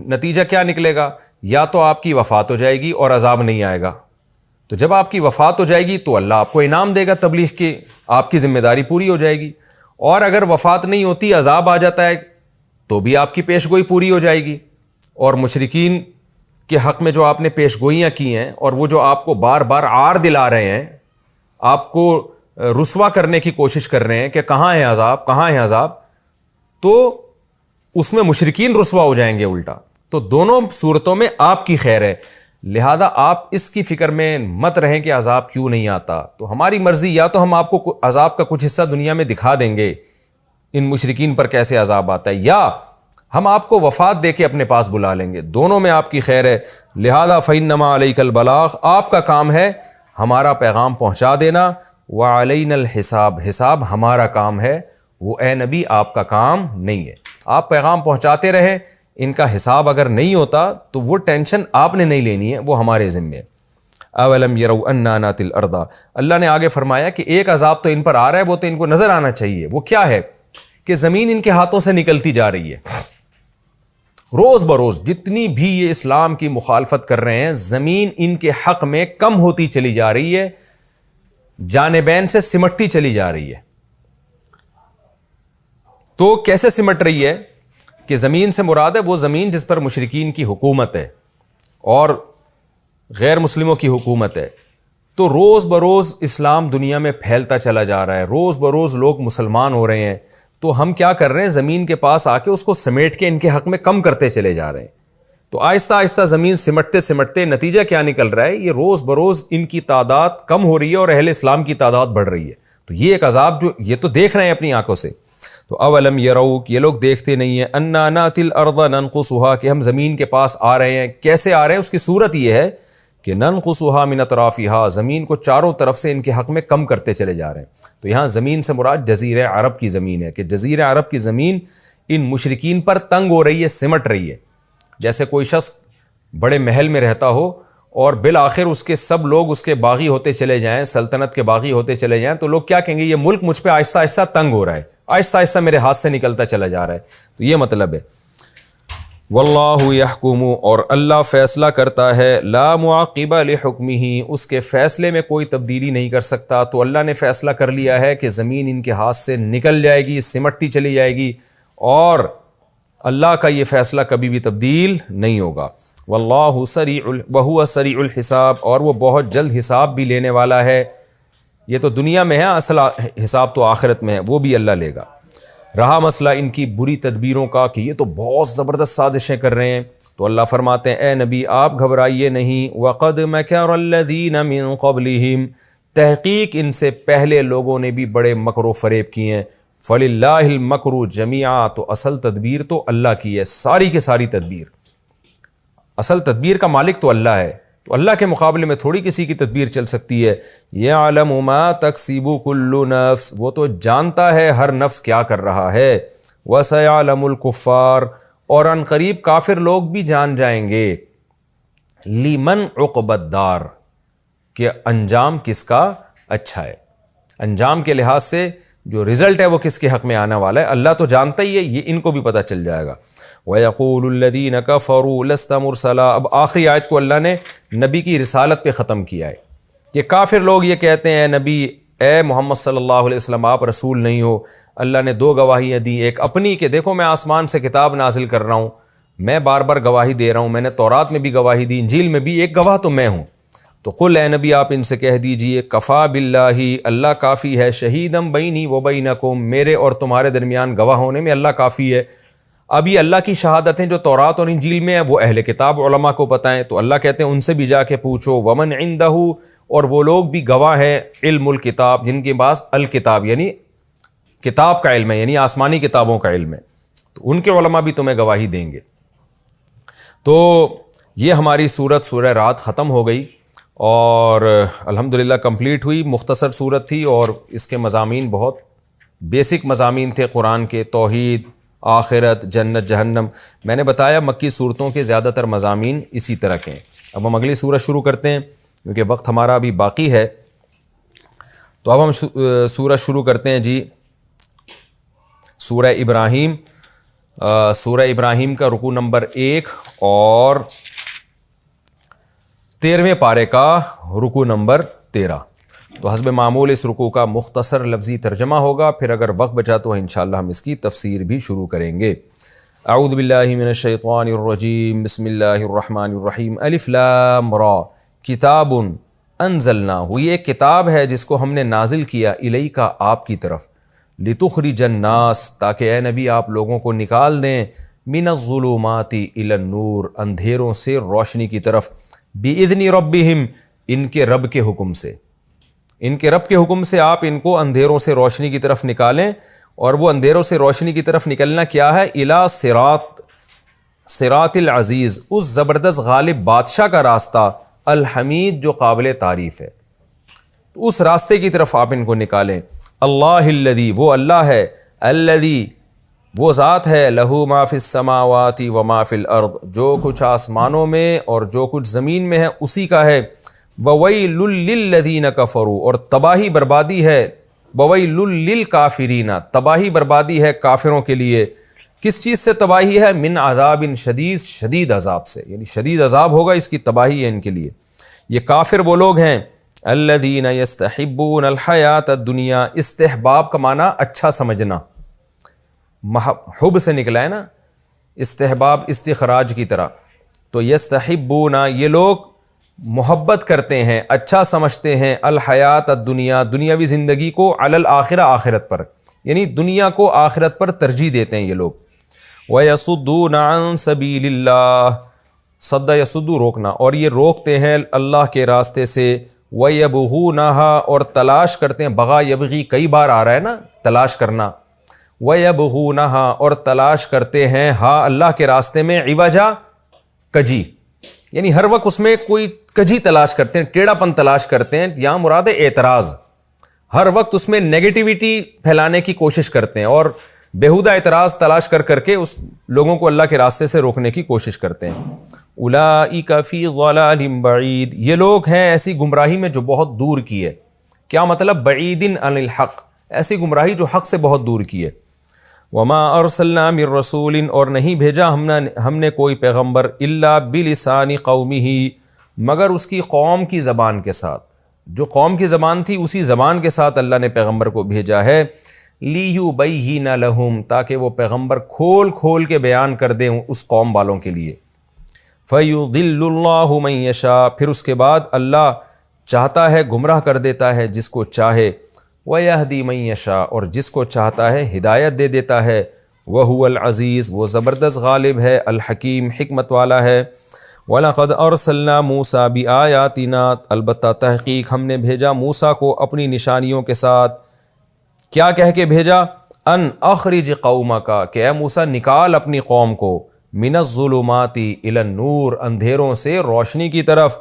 Speaker 2: نتیجہ کیا نکلے گا؟ یا تو آپ کی وفات ہو جائے گی اور عذاب نہیں آئے گا. تو جب آپ کی وفات ہو جائے گی تو اللہ آپ کو انعام دے گا تبلیغ کی، آپ کی ذمہ داری پوری ہو جائے گی. اور اگر وفات نہیں ہوتی، عذاب آ جاتا ہے، تو بھی آپ کی پیش گوئی پوری ہو جائے گی. اور مشرکین کے حق میں جو آپ نے پیش گوئیاں کی ہیں اور وہ جو آپ کو بار بار عار دلا رہے ہیں، آپ کو رسوا کرنے کی کوشش کر رہے ہیں کہ کہاں ہے عذاب، کہاں ہے عذاب، تو اس میں مشرکین رسوا ہو جائیں گے الٹا. تو دونوں صورتوں میں آپ کی خیر ہے، لہذا آپ اس کی فکر میں مت رہیں کہ عذاب کیوں نہیں آتا. تو ہماری مرضی، یا تو ہم آپ کو عذاب کا کچھ حصہ دنیا میں دکھا دیں گے ان مشرکین پر کیسے عذاب آتا ہے، یا ہم آپ کو وفات دے کے اپنے پاس بلا لیں گے. دونوں میں آپ کی خیر ہے. لہذا فإنما علیک البلاغ، آپ کا کام ہے ہمارا پیغام پہنچا دینا، وعلینا الحساب، حساب ہمارا کام ہے، وہ اے نبی آپ کا کام نہیں ہے. آپ پیغام پہنچاتے رہیں، ان کا حساب اگر نہیں ہوتا تو وہ ٹینشن آپ نے نہیں لینی ہے، وہ ہمارے ذمے ہے. اولم یروا انا ناتی الارض، اللہ نے آگے فرمایا کہ ایک عذاب تو ان پر آ رہا ہے، وہ تو ان کو نظر آنا چاہیے. وہ کیا ہے؟ کہ زمین ان کے ہاتھوں سے نکلتی جا رہی ہے. روز بروز جتنی بھی یہ اسلام کی مخالفت کر رہے ہیں، زمین ان کے حق میں کم ہوتی چلی جا رہی ہے، جانبین سے سمٹتی چلی جا رہی ہے. تو کیسے سمٹ رہی ہے؟ کہ زمین سے مراد ہے وہ زمین جس پر مشرکین کی حکومت ہے اور غیر مسلموں کی حکومت ہے. تو روز بروز اسلام دنیا میں پھیلتا چلا جا رہا ہے، روز بروز لوگ مسلمان ہو رہے ہیں. تو ہم کیا کر رہے ہیں؟ زمین کے پاس آ کے اس کو سمیٹ کے ان کے حق میں کم کرتے چلے جا رہے ہیں. تو آہستہ آہستہ زمین سمٹتے سمٹتے نتیجہ کیا نکل رہا ہے؟ یہ روز بروز ان کی تعداد کم ہو رہی ہے اور اہل اسلام کی تعداد بڑھ رہی ہے. تو یہ ایک عذاب جو یہ تو دیکھ رہے ہیں اپنی آنکھوں سے. تو اولم یروا، یہ لوگ دیکھتے نہیں ہیں، انا ناتی الارض ننقصها، کہ ہم زمین کے پاس آ رہے ہیں. کیسے آ رہے ہیں؟ اس کی صورت یہ ہے کہ ننقصها من اطرافها، زمین کو چاروں طرف سے ان کے حق میں کم کرتے چلے جا رہے ہیں. تو یہاں زمین سے مراد جزیرہ عرب کی زمین ہے، کہ جزیرہ عرب کی زمین ان مشرکین پر تنگ ہو رہی ہے، سمٹ رہی ہے. جیسے کوئی شخص بڑے محل میں رہتا ہو اور بالآخر اس کے سب لوگ اس کے باغی ہوتے چلے جائیں، سلطنت کے باغی ہوتے چلے جائیں، تو لوگ کیا کہیں گے؟ یہ ملک مجھ پہ آہستہ آہستہ تنگ ہو رہا ہے، آہستہ آہستہ میرے ہاتھ سے نکلتا چلا جا رہا ہے. تو یہ مطلب ہے. واللہ یحکم، اور اللہ فیصلہ کرتا ہے، لا معقب لحکمہ، اس کے فیصلے میں کوئی تبدیلی نہیں کر سکتا. تو اللہ نے فیصلہ کر لیا ہے کہ زمین ان کے ہاتھ سے نکل جائے گی، سمٹتی چلی جائے گی، اور اللہ کا یہ فیصلہ کبھی بھی تبدیل نہیں ہوگا. واللہ سریع وہو سریع الحساب، اور وہ بہت جلد حساب بھی لینے والا ہے. یہ تو دنیا میں ہے، اصل حساب تو آخرت میں ہے، وہ بھی اللہ لے گا. رہا مسئلہ ان کی بری تدبیروں کا کہ یہ تو بہت زبردست سازشیں کر رہے ہیں، تو اللہ فرماتے ہیں اے نبی آپ گھبرائیے نہیں. وقد مکر الذین من قبلہم، تحقیق ان سے پہلے لوگوں نے بھی بڑے مکر و فریب کیے ہیں. فللہ المکر جمیعا، تو اصل تدبیر تو اللہ کی ہے، ساری کی ساری تدبیر. اصل تدبیر کا مالک تو اللہ ہے، تو اللہ کے مقابلے میں تھوڑی کسی کی تدبیر چل سکتی ہے. یعلم ما تکسب کل نفس، وہ تو جانتا ہے ہر نفس کیا کر رہا ہے. وسیعلم الکفار، اور ان قریب کافر لوگ بھی جان جائیں گے. لمن عقبی الدار، کہ انجام کس کا اچھا ہے، انجام کے لحاظ سے جو رزلٹ ہے وہ کس کے حق میں آنے والا ہے اللہ تو جانتا ہی ہے، یہ ان کو بھی پتہ چل جائے گا. وَيَقُولُ الَّذِينَ كَفَرُوا لَسْتَ مُرْسَلًا، اب آخری آیت کو اللہ نے نبی کی رسالت پہ ختم کیا ہے کہ کافر لوگ یہ کہتے ہیں اے نبی، اے محمد صلی اللہ علیہ وسلم آپ رسول نہیں ہو. اللہ نے دو گواہیاں دی، ایک اپنی کہ دیکھو میں آسمان سے کتاب نازل کر رہا ہوں، میں بار بار گواہی دے رہا ہوں، میں نے تورات میں بھی گواہی دی، انجیل میں بھی، ایک گواہ تو میں ہوں. تو قل اے نبی آپ ان سے کہہ دیجئے کفا باللہ، اللہ کافی ہے، شہیدم بینی و بینکم، میرے اور تمہارے درمیان گواہ ہونے میں اللہ کافی ہے. اب یہ اللہ کی شہادتیں جو تورات اور انجیل میں ہیں وہ اہل کتاب علماء کو پتہ ہیں، تو اللہ کہتے ہیں ان سے بھی جا کے پوچھو. ومن عندہ، اور وہ لوگ بھی گواہ ہیں علم الکتاب، جن کے پاس الکتاب یعنی کتاب کا علم ہے، یعنی آسمانی کتابوں کا علم ہے. تو ان کے علماء بھی تمہیں گواہی دیں گے۔ تو یہ ہماری سورت سورہ رات ختم ہو گئی اور الحمدللہ کمپلیٹ ہوئی۔ مختصر سورت تھی اور اس کے مضامین بہت بیسک مضامین تھے قرآن کے، توحید، آخرت، جنت، جہنم۔ میں نے بتایا مکی صورتوں کے زیادہ تر مضامین اسی طرح کے ہیں۔ اب ہم اگلی سورت شروع کرتے ہیں کیونکہ وقت ہمارا ابھی باقی ہے۔ تو اب ہم سورت شروع کرتے ہیں جی سورہ ابراہیم۔ سورہ ابراہیم کا رکوع نمبر 1 اور 13ویں پارے کا رکوع نمبر 13۔ تو حسب معمول اس رکوع کا مختصر لفظی ترجمہ ہوگا، پھر اگر وقت بچا تو انشاءاللہ ہم اس کی تفسیر بھی شروع کریں گے۔ اعوذ باللہ من الشیطان الرجیم، بسم اللہ الرحمن الرحیم۔ الف لام را کتاب انزلناہ، یہ ایک کتاب ہے جس کو ہم نے نازل کیا الیک آپ کی طرف، لتخرج الناس تاکہ اے نبی آپ لوگوں کو نکال دیں، من الظلمات الی النور اندھیروں سے روشنی کی طرف، باذن ربہم ان کے رب کے حکم سے، ان کے رب کے حکم سے آپ ان کو اندھیروں سے روشنی کی طرف نکالیں۔ اور وہ اندھیروں سے روشنی کی طرف نکلنا کیا ہے؟ الی صراط العزیز، اس زبردست غالب بادشاہ کا راستہ، الحمید جو قابل تعریف ہے، تو اس راستے کی طرف آپ ان کو نکالیں۔ اللہ الذی، وہ اللہ ہے، الذی وہ ذات ہے، لہو ما فی السماوات و ما فی الارض جو کچھ آسمانوں میں اور جو کچھ زمین میں ہے اسی کا ہے، وویل للذین کفروا اور تباہی بربادی ہے، وویل للکافرین تباہی بربادی ہے کافروں کے لیے۔ کس چیز سے تباہی ہے؟ من عذاب شدید، شدید عذاب سے، یعنی شدید عذاب ہوگا، اس کی تباہی ہے ان کے لیے۔ یہ کافر وہ لوگ ہیں الذین یستحبون الحیات الدنیا، استحباب کا معنی اچھا سمجھنا، حب سے نکلا ہے نا، استحباب استخراج کی طرح۔ تو یستحبون یہ لوگ محبت کرتے ہیں، اچھا سمجھتے ہیں، الحیات الدنیا دنیاوی زندگی کو، علی الآخرہ آخرت پر، یعنی دنیا کو آخرت پر ترجیح دیتے ہیں یہ لوگ۔ وَيَصُدُّونَ عَن سَبِيلِ اللَّهِ، صد یصد روکنا، اور یہ روکتے ہیں اللہ کے راستے سے، وَيَبْغُونَهَا اور تلاش کرتے ہیں، بغا یبغی کئی بار آ رہا ہے نا تلاش کرنا، وَيَبْغُونَهَا اور تلاش کرتے ہیں ہاں اللہ کے راستے میں، عوجا کجی، یعنی ہر وقت اس میں کوئی کجی تلاش کرتے ہیں، ٹیڑھا پن تلاش کرتے ہیں، یہاں مراد ہے اعتراض، ہر وقت اس میں نیگیٹیوٹی پھیلانے کی کوشش کرتے ہیں اور بیہودہ اعتراض تلاش کر کے اس لوگوں کو اللہ کے راستے سے روکنے کی کوشش کرتے ہیں۔ اولئک فی ضلال بعید، یہ لوگ ہیں ایسی گمراہی میں جو بہت دور کی ہے۔ کیا مطلب؟ بعید عن الحق، ایسی گمراہی جو حق سے بہت دور کی ہے۔ وما ارسلنا من رسول اور نہیں بھیجا ہم نے کوئی پیغمبر الا بلسان قومہ مگر اس کی قوم کی زبان کے ساتھ، جو قوم کی زبان تھی اسی زبان کے ساتھ اللہ نے پیغمبر کو بھیجا ہے، لیبین لہم تاکہ وہ پیغمبر کھول کھول کے بیان کر دیں اس قوم والوں کے لیے۔ فیضل اللہ من یشاء پھر اس کے بعد اللہ چاہتا ہے گمراہ کر دیتا ہے جس کو چاہے، ویہدی من یشاء اور جس کو چاہتا ہے ہدایت دے دیتا ہے، وہو العزیز وہ زبردست غالب ہے، الحکیم حکمت والا ہے۔ وَلَقَدْ أَرْسَلْنَا مُوسَىٰ بِآيَاتِنَا البتہ تحقیق ہم نے بھیجا موسیٰ کو اپنی نشانیوں کے ساتھ۔ کیا کہہ کے بھیجا؟ ان اخرج قومک کہ اے موسیٰ نکال اپنی قوم کو، من الظلمات الی النور اندھیروں سے روشنی کی طرف،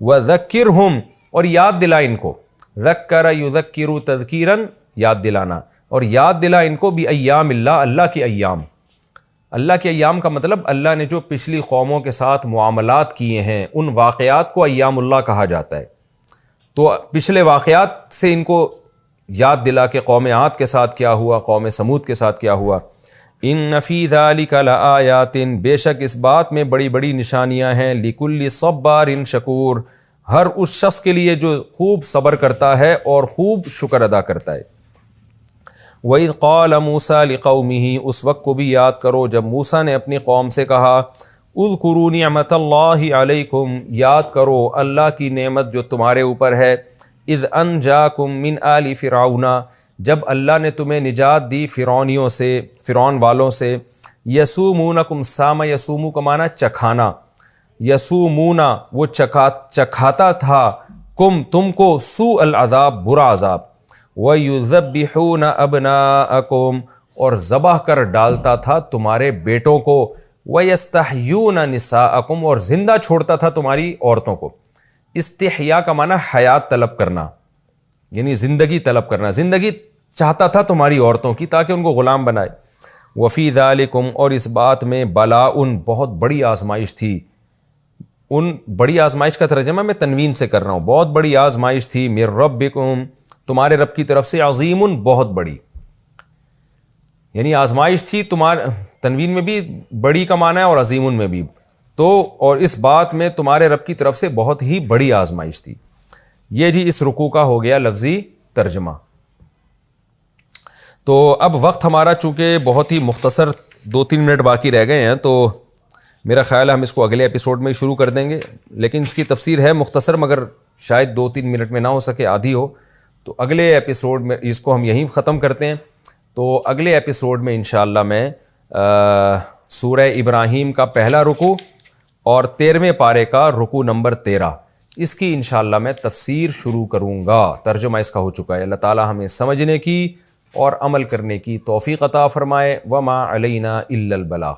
Speaker 2: وذکرہم اور یاد دلا ان کو، ذکر یذکر تذکیرا یاد دلانا، اور یاد دلا ان کو بایام اللہ اللہ کے ایام۔ اللہ کے ایام کا مطلب اللہ نے جو پچھلی قوموں کے ساتھ معاملات کیے ہیں ان واقعات کو ایام اللہ کہا جاتا ہے۔ تو پچھلے واقعات سے ان کو یاد دلا کہ قوم عاد کے ساتھ کیا ہوا، قوم سمود کے ساتھ کیا ہوا۔ ان فی ذلک لآیات بے شک اس بات میں بڑی بڑی نشانیاں ہیں، لکل صبار شکور ہر اس شخص کے لیے جو خوب صبر کرتا ہے اور خوب شکر ادا کرتا ہے۔ وَإِذْ قَالَ مُوسَىٰ لِقَوْمِهِ اس وقت کو بھی یاد کرو جب موسیٰ نے اپنی قوم سے کہا، اذکروا نعمت اللہ علیکم یاد کرو اللہ کی نعمت جو تمہارے اوپر ہے، اذ انجاکم من آل فرعون جب اللہ نے تمہیں نجات دی فرعونیوں سے، فرعون والوں سے، یسومونکم سام یسومو کا معنی چکھانا، یسومونا وہ چکھاتا تھا، تم کو سوء العذاب برا عذاب، وَيُذَبِّحُونَ أَبْنَاءَكُمْ اور ذبح کر ڈالتا تھا تمہارے بیٹوں کو، وَيَسْتَحْيُونَ نِسَاءَكُمْ اور زندہ چھوڑتا تھا تمہاری عورتوں کو۔ استحیا کا معنی حیات طلب کرنا، یعنی زندگی طلب کرنا، زندگی چاہتا تھا تمہاری عورتوں کی تاکہ ان کو غلام بنائے۔ وفی ذالکم اور اس بات میں بلاء بہت بڑی آزمائش تھی، ان بڑی آزمائش کا ترجمہ میں تنوین سے کر رہا ہوں، بہت بڑی آزمائش تھی، من ربکم تمہارے رب کی طرف سے، عظیم بہت بڑی، یعنی آزمائش تھی تمہارے، تنوین میں بھی بڑی کا معنی ہے اور عظیم میں بھی، تو اور اس بات میں تمہارے رب کی طرف سے بہت ہی بڑی آزمائش تھی۔ یہ جی اس رکوع کا ہو گیا لفظی ترجمہ۔ تو اب وقت ہمارا چونکہ بہت ہی مختصر 2-3 منٹ باقی رہ گئے ہیں، تو میرا خیال ہے ہم اس کو اگلے ایپیسوڈ میں ہی شروع کر دیں گے، لیکن اس کی تفسیر ہے مختصر، مگر شاید 2-3 منٹ میں نہ ہو سکے، آدھی ہو، تو اگلے ایپیسوڈ میں اس کو ہم یہیں ختم کرتے ہیں۔ تو اگلے ایپیسوڈ میں انشاءاللہ میں سورہ ابراہیم کا پہلا رکوع اور 13ویں پارے کا رکوع نمبر 13، اس کی انشاءاللہ میں تفسیر شروع کروں گا، ترجمہ اس کا ہو چکا ہے۔ اللہ تعالی ہمیں سمجھنے کی اور عمل کرنے کی توفیق عطا فرمائے۔ وما علینا الا البلاغ۔